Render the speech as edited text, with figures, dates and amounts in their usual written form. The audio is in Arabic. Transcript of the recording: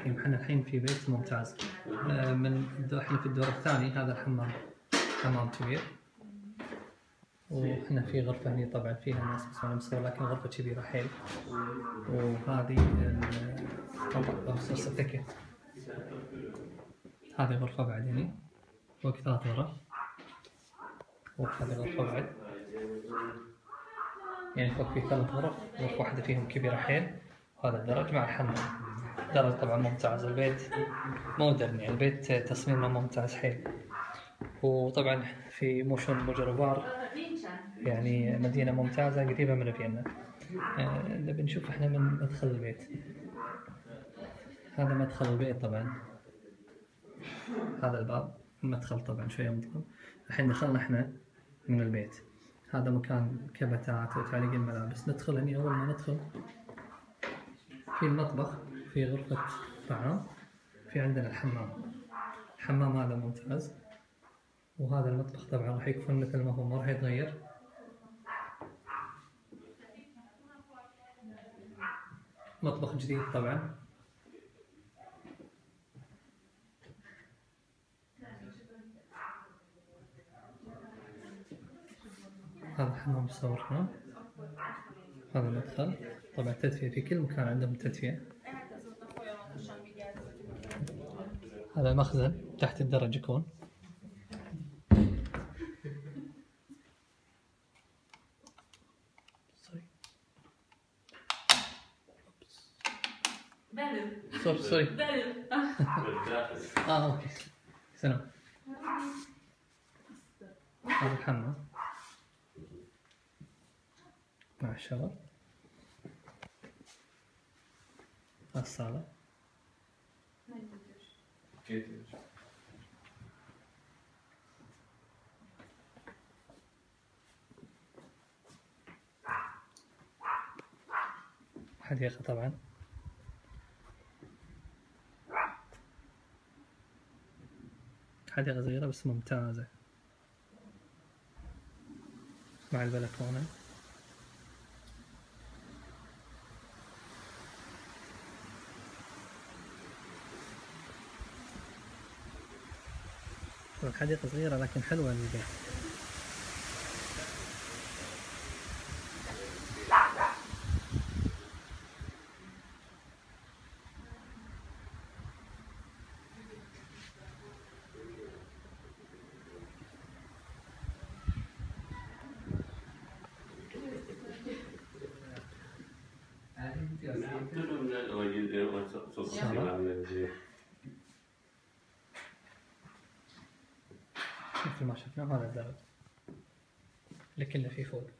الرحيم. احنا الحين في بيت ممتاز. احنا في الدور الثاني. هذا الحمام حمام كبير، واحنا في غرفة هني طبعا فيها ناس بس ما نصور، لكن غرفة كبيرة حيل. وهذه التكية. هذه غرفة بعد هني فوق 3 غرف، وهذه غرفة بعد، يعني فوق في 3 غرف، غرفة واحدة فيهم كبيرة حيل. وهذا الدرج مع الحمام. درج طبعا ممتاز. البيت مودرن، يعني البيت تصميمه ممتاز حيل. وطبعا في موشن بوجربار، يعني مدينة ممتازة قريبة من فيينا. نبي نشوف احنا من مدخل البيت. هذا مدخل البيت طبعا، هذا الباب المدخل طبعا شوية مدخل. الحين دخلنا احنا من البيت. هذا مكان كبتات وتعليق الملابس. ندخل هني. أول ما ندخل في المطبخ، في غرفة طعام، في عندنا الحمام. الحمام هذا ممتاز. وهذا المطبخ طبعا راح يكون مثل ما هو، ما راح يتغير. مطبخ جديد طبعا. هذا الحمام صورنا. هذا المدخل. طبعا تدفئة في كل مكان عندهم تدفئة. هذا مخزن تحت الدرج يكون. سوري اوكي سلام. هذا الحمام مع الشاور. الصالة. حديقة طبعا. حديقة صغيرة بس ممتازة مع البلكونة. الحديقة صغيرة لكن حلوة للبيت. مثل ما شفنا هذا الدرج اللي كله فيه فوق.